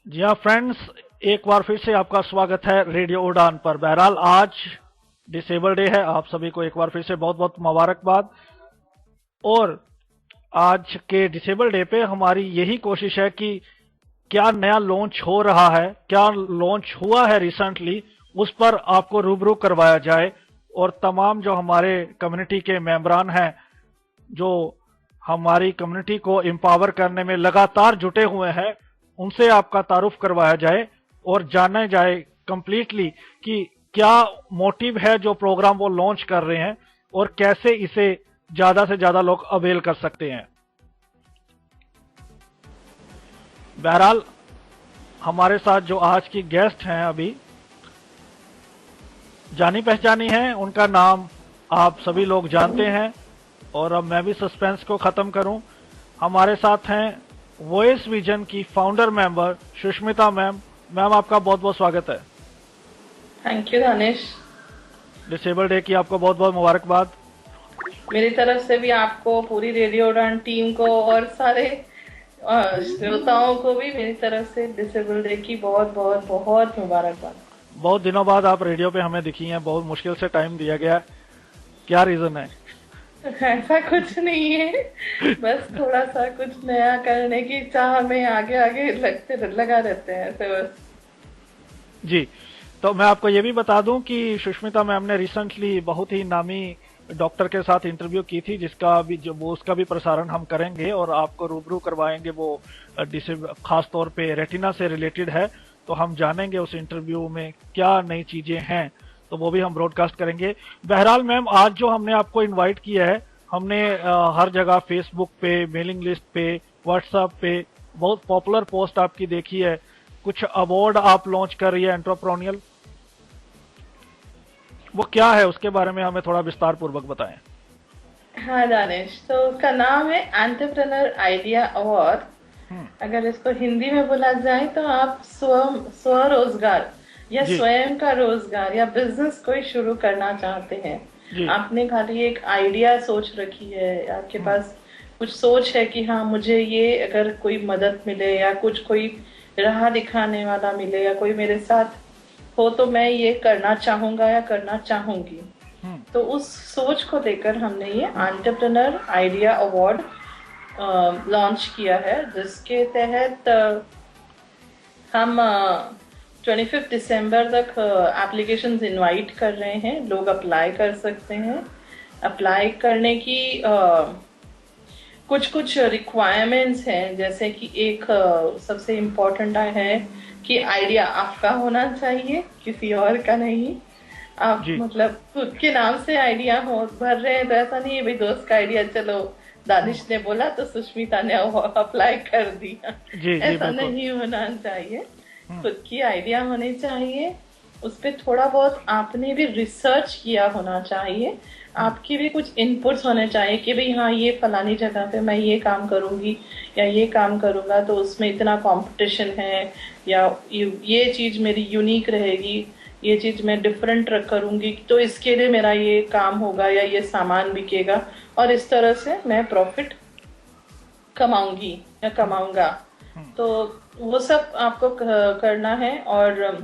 जी हाँ फ्रेंड्स, एक बार फिर से आपका स्वागत है रेडियो उड़ान पर। बहरहाल आज डिसेबल डे है, आप सभी को एक बार फिर से बहुत बहुत मुबारकबाद। और आज के डिसेबल डे पे हमारी यही कोशिश है कि क्या नया लॉन्च हो रहा है, क्या लॉन्च हुआ है रिसेंटली, उस पर आपको रूबरू करवाया जाए। और तमाम जो हमारे कम्युनिटी के मेंबरान हैं, जो हमारी कम्युनिटी को एम्पावर करने में लगातार जुटे हुए हैं, उनसे आपका तारुफ करवाया जाए और जाना जाए कंप्लीटली कि क्या मोटिव है जो प्रोग्राम वो लॉन्च कर रहे हैं और कैसे इसे ज्यादा से ज्यादा लोग अवेल कर सकते हैं। बहरहाल हमारे साथ जो आज की गेस्ट हैं, अभी जानी पहचानी है, उनका नाम आप सभी लोग जानते हैं। और अब मैं भी सस्पेंस को खत्म करूं, हमारे साथ हैं वॉइस विजन की founder member Sushmita ma'am. Ma'am आपका बहुत बहुत स्वागत है। Thank you Danish. Disable day की आपको बहुत बहुत मुबारकबाद। मेरी तरफ से भी आपको, पूरी रेडियो उड़ान टीम को और सारे श्रोताओं को भी मेरी तरफ से डिसेबल डे की बहुत बहुत बहुत मुबारकबाद। बहुत दिनों बाद आप रेडियो पे हमें दिखी हैं, बहुत मुश्किल से टाइम दिया गया है, क्या रीजन है? ऐसा कुछ नहीं है, बस थोड़ा सा कुछ नया करने की चाह में आगे आगे लगा रहते हैं ऐसे बस। जी, तो मैं आपको ये भी बता दूं कि सुष्मिता मैम ने रिसेंटली बहुत ही नामी डॉक्टर के साथ इंटरव्यू की थी, जिसका भी जो वो उसका भी प्रसारण हम करेंगे और आपको रूबरू करवाएंगे। वो खास तौर पे रेटिना से रिलेटेड है, तो हम जानेंगे उस इंटरव्यू में क्या नई चीजें हैं, तो वो भी हम ब्रॉडकास्ट करेंगे। बहरहाल मैम, आज जो हमने आपको इनवाइट किया है, हमने हर जगह फेसबुक पे, मेलिंग लिस्ट पे, व्हाट्सएप पे बहुत पॉपुलर पोस्ट आपकी देखी है। कुछ अवार्ड आप लॉन्च कर रही है एंटरप्रेन्योरियल, वो क्या है, उसके बारे में हमें थोड़ा विस्तार पूर्वक बताएं। हाँ दानिश, तो उसका नाम है एंटरप्रेन्योर आइडिया अवार्ड। हम्म। अगर इसको हिंदी में बोला जाए तो आप स्वरोजगार या जी। स्वयं का रोजगार या बिजनेस कोई शुरू करना चाहते हैं। जी। आपने खाली एक आइडिया सोच रखी है, आपके हम्म। पास कुछ सोच है कि हाँ मुझे ये अगर कोई मदद मिले या कुछ कोई राह दिखाने वाला मिले या कोई मेरे साथ हो तो मैं ये करना चाहूंगा या करना चाहूंगी। हम्म। तो उस सोच को लेकर हमने ये एंटरप्रेन्योर आइडिया अवार्ड लॉन्च किया है, जिसके तहत हम 25 दिसंबर तक एप्लीकेशन इनवाइट कर रहे हैं। लोग अप्लाई कर सकते हैं। अप्लाई करने की कुछ कुछ रिक्वायरमेंट्स हैं, जैसे कि एक सबसे इम्पोर्टेंट है कि आइडिया आपका होना चाहिए, किसी और का नहीं। आप जी। मतलब खुद के नाम से आइडिया हो भर रहे हैं, तो ऐसा नहीं है भाई दोस्त का आइडिया, चलो हम्म। दानिश ने बोला तो सुष्मिता ने अप्लाई कर दिया। जी जी ऐसा बिल्कुल। नहीं होना चाहिए। हम्म। खुद की आइडिया होनी चाहिए, उस पर थोड़ा बहुत आपने भी रिसर्च किया होना चाहिए। हम्म। आपके भी कुछ इनपुट्स होने चाहिए कि भाई हाँ ये फलानी जगह पे मैं ये काम करूंगी या ये काम करूंगा तो उसमें इतना कंपटीशन है, या ये चीज मेरी यूनिक रहेगी, ये चीज मैं डिफरेंट करूंगी तो इसके लिए मेरा ये काम होगा या ये सामान बिकेगा और इस तरह से मैं प्रॉफिट कमाऊंगी या कमाऊंगा। हम्म। तो वो सब आपको करना है। और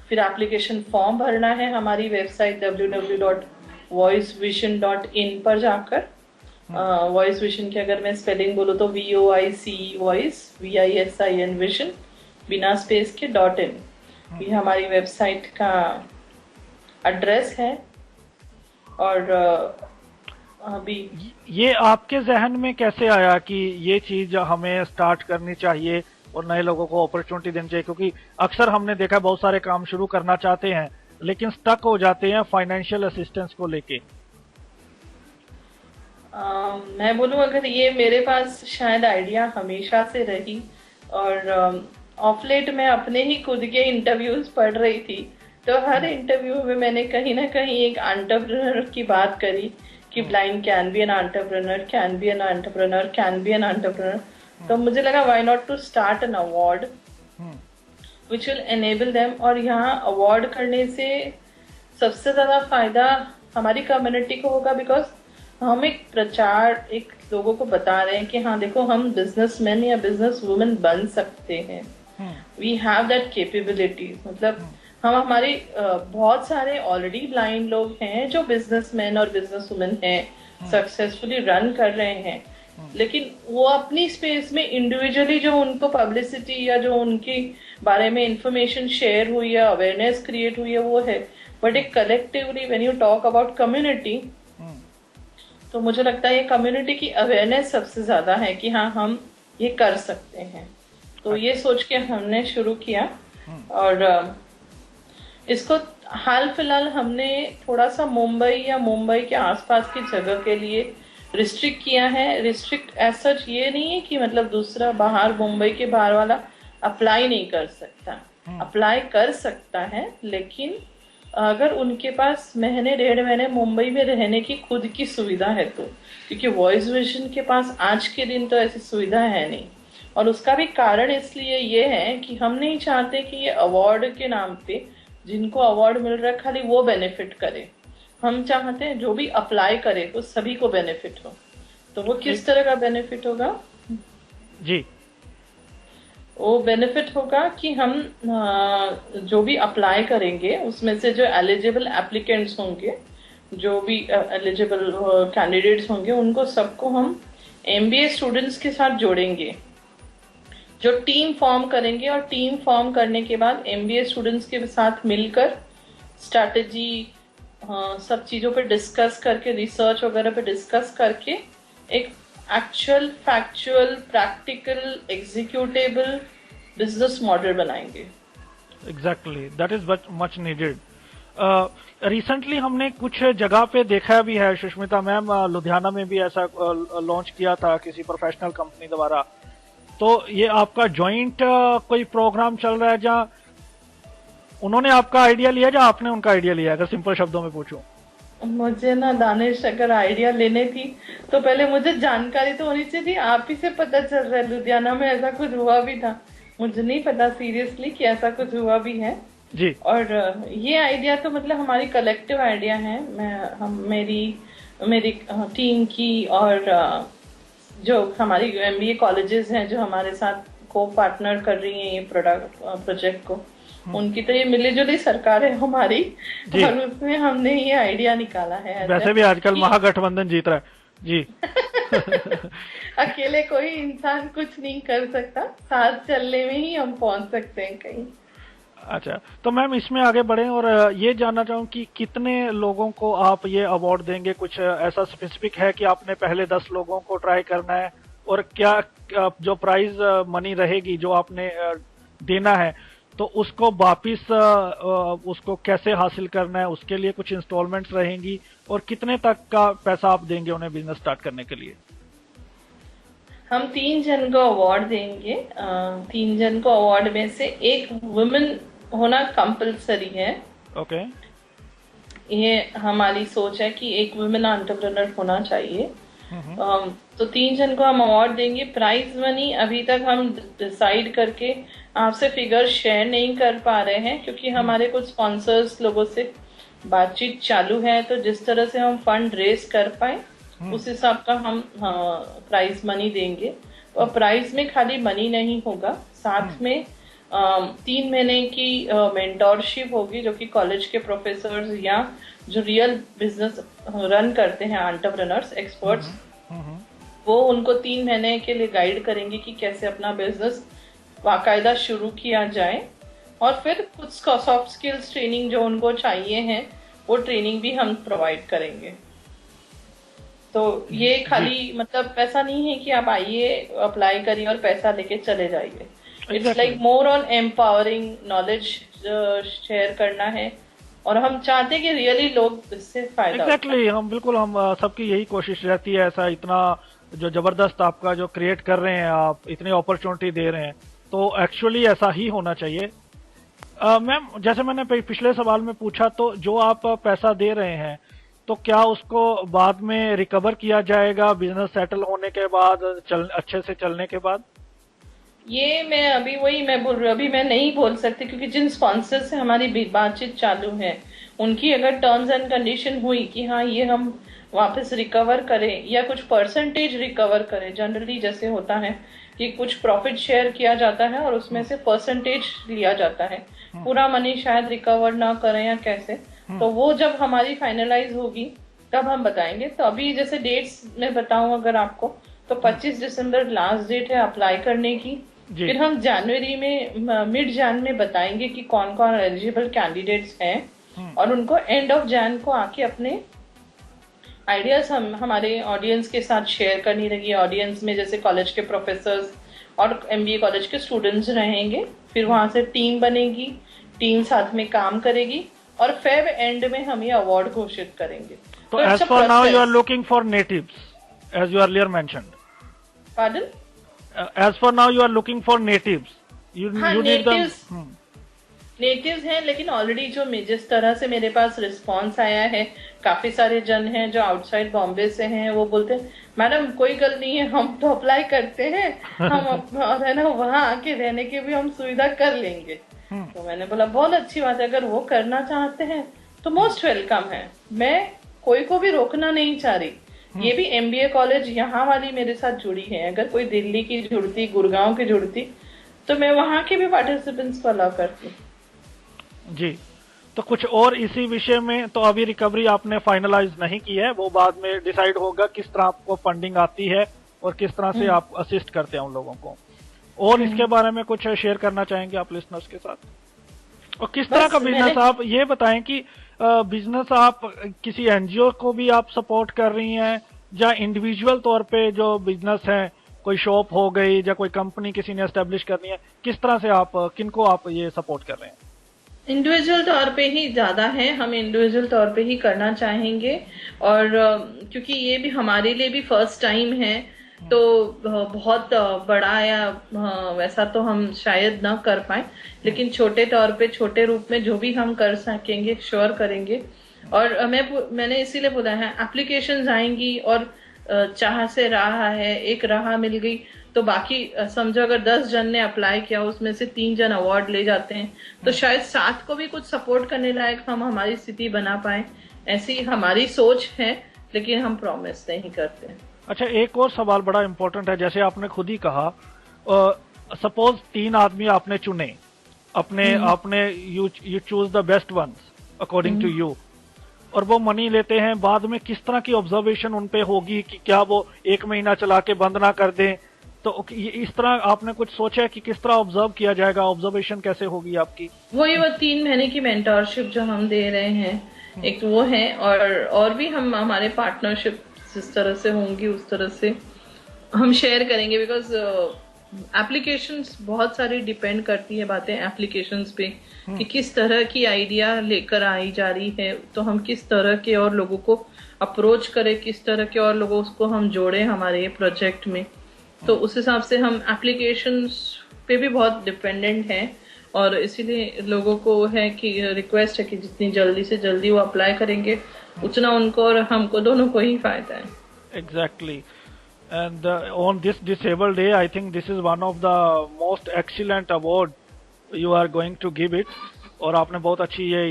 फिर एप्लीकेशन फॉर्म भरना है हमारी वेबसाइट www.voicevision.in पर जाकर। वॉइस विजन की अगर मैं स्पेलिंग बोलूँ तो VOIC वॉइस VISIN विजन बिना स्पेस के .in, ये हमारी वेबसाइट का एड्रेस है। और अभी ये आपके जहन में कैसे आया कि ये चीज हमें स्टार्ट करनी चाहिए और नए लोगों को अपॉर्चुनिटी देनी चाहिए? क्योंकि अक्सर हमने देखा बहुत सारे काम शुरू करना चाहते हैं लेकिन स्टक हो जाते हैं फाइनेंशियल असिस्टेंस को लेके। मैं बोलूँ, अगर ये मेरे पास शायद आइडिया हमेशा से रही। और ऑफ लेट मैं अपने ही खुद के इंटरव्यूज पढ़ रही थी, तो हर इंटरव्यू में मैंने कहीं ना कहीं एक एंटरप्रेन्योर की बात करी कि blind can be an entrepreneur, can be an entrepreneur, can be an entrepreneur. तो मुझे लगा why not to start an award which will enable them. और यहाँ अवार्ड करने से सबसे ज्यादा फायदा हमारी कम्युनिटी को होगा, बिकॉज हम एक प्रचार, एक लोगों को बता रहे हैं कि हाँ देखो, हम बिजनेसमैन या बिजनेस वुमेन बन सकते हैं, वी हैव दैट कैपेबिलिटीज। मतलब हम हमारी बहुत सारे ऑलरेडी ब्लाइंड लोग हैं जो बिजनेसमैन और बिजनेस वुमेन हैं, सक्सेसफुली रन कर रहे हैं, लेकिन वो अपनी स्पेस में इंडिविजुअली जो उनको पब्लिसिटी या जो उनके बारे में इंफॉर्मेशन शेयर हुई है, अवेयरनेस क्रिएट हुई है, वो है। बट एक collectively when you talk about community, तो मुझे लगता है ये कम्युनिटी की अवेयरनेस सबसे ज्यादा है कि हाँ हम ये कर सकते हैं। तो ये सोच के हमने शुरू किया, और इसको हाल फिलहाल हमने थोड़ा सा मुंबई या मुंबई के आसपास की जगह के लिए रिस्ट्रिक्ट किया है। रिस्ट्रिक्ट एज सच ये नहीं है कि मतलब दूसरा बाहर, मुंबई के बाहर वाला अप्लाई नहीं कर सकता, अप्लाई कर सकता है, लेकिन अगर उनके पास महीने 1.5 महीने मुंबई में रहने की खुद की सुविधा है तो, क्योंकि वॉइस विजन के पास आज के दिन तो ऐसी सुविधा है नहीं। और उसका भी कारण इसलिए ये है कि हम नहीं चाहते कि ये अवार्ड के नाम पे जिनको अवार्ड मिल रहा है खाली वो बेनिफिट करे। हम चाहते हैं जो भी अप्लाई करे वो सभी को बेनिफिट हो। तो वो किस तरह का बेनिफिट होगा जी? वो बेनिफिट होगा कि हम जो भी अप्लाई करेंगे उसमें से जो एलिजिबल एप्लीकेंट्स होंगे, जो भी एलिजिबल कैंडिडेट्स होंगे, उनको सबको हम एमबीए स्टूडेंट्स के साथ जोड़ेंगे, जो टीम फॉर्म करेंगे। और टीम फॉर्म करने के बाद एमबीए स्टूडेंट्स के साथ मिलकर स्ट्रैटेजी, सब चीजों पे डिस्कस करके, रिसर्च वगैरह पे डिस्कस करके एक actual, factual, practical, executable business model बनाएंगे। Exactly, that is much needed. Recently हमने कुछ जगह पे देखा भी है सुष्मिता मैम, लुधियाना में भी ऐसा लॉन्च किया था किसी प्रोफेशनल कंपनी द्वारा। तो ये आपका जॉइंट कोई प्रोग्राम चल रहा है जहाँ उन्होंने आपका आइडिया लिया या आपने उनका आइडिया लिया? अगर सिंपल शब्दों में पूछूं। मुझे ना दानिश, अगर आइडिया लेने थी तो पहले मुझे जानकारी तो होनी चाहिए थी। आप ही से पता चल रहा है लुधियाना में ऐसा कुछ हुआ भी था, मुझे नहीं पता सीरियसली कि ऐसा कुछ हुआ भी है जी। और ये आइडिया तो मतलब हमारी कलेक्टिव आइडिया है। मेरी टीम की, और जो हमारी एमबीए कॉलेजेस हैं जो हमारे साथ को पार्टनर कर रही हैं ये प्रोजेक्ट को, उनकी तो ये मिलीजुली सरकार है हमारी, और उसमें हमने ये आइडिया निकाला है। वैसे भी आजकल महागठबंधन जीत रहा है जी। अकेले कोई इंसान कुछ नहीं कर सकता, साथ चलने में ही हम पहुंच सकते हैं कहीं। अच्छा, तो मैम इसमें आगे बढ़े और ये जानना चाहूँ कि कितने लोगों को आप ये अवार्ड देंगे? कुछ ऐसा स्पेसिफिक है कि आपने पहले 10 लोगों को ट्राई करना है? और क्या जो प्राइज मनी रहेगी जो आपने देना है, तो उसको वापिस उसको कैसे हासिल करना है? उसके लिए कुछ इंस्टॉलमेंट्स रहेंगी? और कितने तक का पैसा आप देंगे उन्हें बिजनेस स्टार्ट करने के लिए? हम 3 जन को अवार्ड देंगे। 3 जन को अवार्ड में से एक वुमेन होना कंपलसरी है। ओके। ये हमारी सोच है कि एक वुमेन एंटरप्रेन्योर होना चाहिए। तो 3 जन को हम अवार्ड देंगे। प्राइज मनी अभी तक हम डिसाइड करके आपसे फिगर शेयर नहीं कर पा रहे हैं, क्योंकि हमारे कुछ स्पॉन्सर्स लोगों से बातचीत चालू है। तो जिस तरह से हम फंड रेज कर पाए उस हिसाब का हम प्राइज मनी देंगे। और प्राइज में खाली मनी नहीं होगा, साथ में 3 महीने की मेंटोरशिप होगी, जो कि कॉलेज के प्रोफेसर्स या जो रियल बिजनेस रन करते हैं, एंटरप्रेन्योर्स, एक्सपर्ट्स, वो उनको 3 महीने के लिए गाइड करेंगे कि कैसे अपना बिजनेस बाकायदा शुरू किया जाए। और फिर कुछ सॉफ्ट स्किल्स ट्रेनिंग जो उनको चाहिए है, वो ट्रेनिंग भी हम प्रोवाइड करेंगे। तो ये खाली मतलब पैसा नहीं है कि आप आइए, अप्लाई करिए और पैसा लेके चले जाइए। It's like more on empowering, knowledge share करना है, और हम चाहते हैं कि रियली लोग इससे फायदा। एग्जैक्टली, हम बिल्कुल, हम सबकी यही कोशिश रहती है। ऐसा इतना जो जबरदस्त आपका जो क्रिएट कर रहे हैं आप, इतनी अपॉर्चुनिटी दे रहे हैं, तो एक्चुअली ऐसा ही होना चाहिए। मैम, जैसे मैंने पिछले सवाल में पूछा, तो जो आप पैसा दे रहे हैं तो क्या उसको बाद में रिकवर किया जाएगा बिजनेस सेटल होने के बाद, अच्छे से चलने के बाद? ये मैं अभी मैं बोल रही हूँ, अभी मैं नहीं बोल सकती, क्योंकि जिन स्पॉन्सर से हमारी बातचीत चालू है उनकी अगर टर्म्स एंड कंडीशन हुई कि हाँ ये हम वापस रिकवर करें या कुछ परसेंटेज रिकवर करें। जनरली जैसे होता है कि कुछ प्रॉफिट शेयर किया जाता है और उसमें से परसेंटेज लिया जाता है, पूरा मनी शायद रिकवर ना करें या कैसे, तो वो जब हमारी फाइनलाइज होगी तब हम बताएंगे। तो अभी जैसे डेट्स में बताऊं अगर आपको, तो 25 दिसंबर लास्ट डेट है अप्लाई करने की। फिर हम जनवरी में मिड जैन में बताएंगे कि कौन कौन एलिजिबल कैंडिडेट्स हैं और उनको एंड ऑफ जैन को आके अपने आइडियाज हम हमारे ऑडियंस के साथ शेयर करनी रहेगी। ऑडियंस में जैसे कॉलेज के प्रोफेसर्स और एमबीए कॉलेज के स्टूडेंट्स रहेंगे। फिर वहां से टीम बनेगी, टीम साथ में काम करेगी और फेब एंड में हम ये अवार्ड घोषित करेंगे। तो as for now you are looking for natives as you earlier mentioned. Pardon? As for now you are looking for natives. You need them. Natives हैं, लेकिन ऑलरेडी जो जिस तरह से मेरे पास रिस्पांस आया है, काफी सारे जन हैं जो आउटसाइड बॉम्बे से हैं, वो बोलते हैं मैडम कोई गल नहीं है, हम तो अप्लाई करते हैं, हम और है ना वहाँ आके रहने की भी हम सुविधा कर लेंगे। तो मैंने बोला बहुत अच्छी बात है, अगर वो करना चाहते हैं तो मोस्ट वेलकम है। मैं कोई को भी रोकना नहीं चाह रही। ये भी एमबीए कॉलेज यहाँ वाली मेरे साथ जुड़ी है, अगर कोई दिल्ली की जुड़ती, गुड़गांव की जुड़ती, तो मैं वहाँ के भी पार्टिसिपेंट्स को अलाउ करती। जी, तो कुछ और इसी विषय में, तो अभी रिकवरी आपने फाइनलाइज नहीं की है, वो बाद में डिसाइड होगा किस तरह आपको फंडिंग आती है और किस तरह से आप असिस्ट करते हैं उन लोगों को। और इसके बारे में कुछ शेयर करना चाहेंगे आप लिसनर्स के साथ? और किस तरह का बिजनेस, आप ये बताएं कि बिजनेस आप किसी एनजीओ को भी आप सपोर्ट कर रही हैं या इंडिविजुअल तौर पे जो बिजनेस है, कोई शॉप हो गई या कोई कंपनी किसी ने एस्टेब्लिश करनी है, किस तरह से आप किनको आप ये सपोर्ट कर रहे हैं? इंडिविजुअल तौर पे ही ज्यादा है, हम इंडिविजुअल तौर पे ही करना चाहेंगे। और क्योंकि ये भी हमारे लिए भी फर्स्ट टाइम है, तो बहुत बड़ा या वैसा तो हम शायद ना कर पाए, लेकिन छोटे तौर पे, छोटे रूप में जो भी हम कर सकेंगे श्योर करेंगे। और मैंने इसीलिए बोला है, एप्लीकेशंस आएंगी और चाह से राह है, एक राह मिल गई तो बाकी समझो अगर 10 जन ने अप्लाई किया, उसमें से 3 जन अवार्ड ले जाते हैं, तो शायद 7 को भी कुछ सपोर्ट करने लायक हम हमारी स्थिति बना पाए। ऐसी हमारी सोच है, लेकिन हम प्रॉमिस नहीं करते। अच्छा, एक और सवाल बड़ा इंपॉर्टेंट है, जैसे आपने खुद ही कहा, सपोज 3 आदमी आपने चुने, आपने you choose the best ones according to you, और वो मनी लेते हैं, बाद में किस तरह की ऑब्जर्वेशन उनपे होगी कि क्या वो 1 महीना चला के बंद ना कर दें? तो इस तरह आपने कुछ सोचा है कि किस तरह ऑब्जर्व किया जाएगा, ऑब्जर्वेशन कैसे होगी आपकी? वो 3 महीने की मेंटरशिप जो हम दे रहे हैं, एक वो है, और भी हम हमारे पार्टनरशिप जिस तरह से होंगी उस तरह से हम शेयर करेंगे। बिकॉज एप्लीकेशंस बहुत सारी डिपेंड करती है बातें एप्लीकेशंस पे, कि किस तरह की आइडिया लेकर आई जा रही है, तो हम किस तरह के और लोगों को अप्रोच करें, किस तरह के और लोगों को हम जोड़े हमारे प्रोजेक्ट में। तो उस हिसाब से हम एप्लीकेशंस पे भी बहुत डिपेंडेंट हैं, और इसीलिए लोगों को है कि रिक्वेस्ट है कि जितनी जल्दी से जल्दी वो अप्लाई करेंगे, उतना उनको और हमको दोनों को ही फायदा है। Exactly. And on this disabled day, I think this is one of the most excellent award you are going to give it. और आपने बहुत अच्छी ये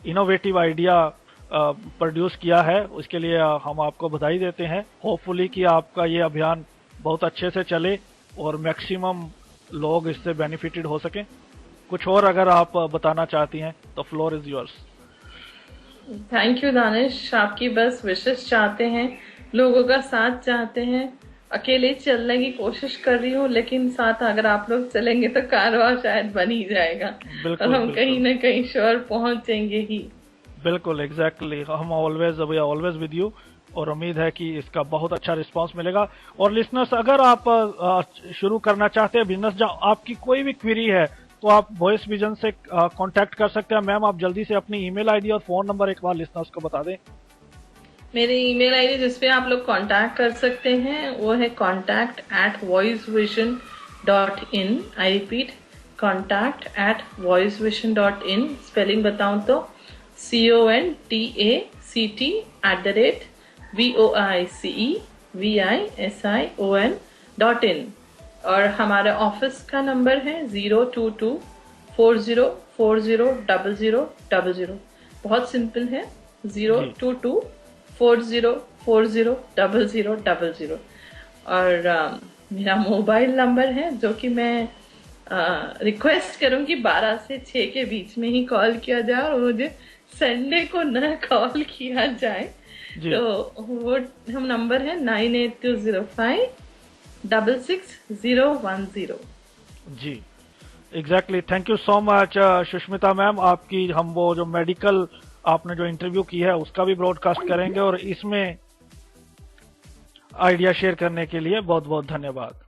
इनोवेटिव आइडिया प्रोड्यूस किया है, उसके लिए हम आपको बधाई देते हैं। होपफुली कि आपका ये अभियान बहुत अच्छे से चले और मैक्सिमम लोग इससे बेनिफिटेड हो सकें। कुछ और अगर आप बताना चाहती हैं तो floor is yours. Thank you Danish, आपकी बस विशेष चाहते हैं, लोगों का साथ चाहते हैं। अकेले चलने की कोशिश कर रही हूँ, लेकिन साथ अगर आप लोग चलेंगे तो कारवां शायद बन ही जाएगा, और हम कहीं ना कहीं श्योर पहुंचेंगे ही। बिल्कुल, एग्जैक्टली। हम ऑलवेज विद यू, और उम्मीद है कि इसका बहुत अच्छा रिस्पांस मिलेगा। और लिसनर्स, अगर आप शुरू करना चाहते हैं बिजनेस, जहाँ आपकी कोई भी क्वेरी है, तो आप वॉइस विजन से कांटेक्ट कर सकते हैं। मैम, आप जल्दी से अपनी ईमेल आईडी और फोन नंबर एक बार लिसनर्स को बता दें। मेरी ईमेल आईडी जिसपे आप लोग कांटेक्ट कर सकते हैं वो है contact@voicevision.in। I repeat, contact@voicevision.in। Spelling बताऊं तो contact@voicevision.in। और हमारे ऑफिस का नंबर है 02240400000। बहुत सिंपल है, 02240400000। और मेरा मोबाइल नंबर है, जो कि मैं रिक्वेस्ट करूंगी 12 से 6 के बीच में ही कॉल किया जाए, और मुझे संडे को न कॉल किया जाए। जी तो वो हम नंबर है 9820566010। जी, exactly. Thank you so much Sushmita ma'am. आपकी हम वो जो मेडिकल आपने जो इंटरव्यू की है उसका भी ब्रॉडकास्ट करेंगे, और इसमें आइडिया शेयर करने के लिए बहुत बहुत धन्यवाद।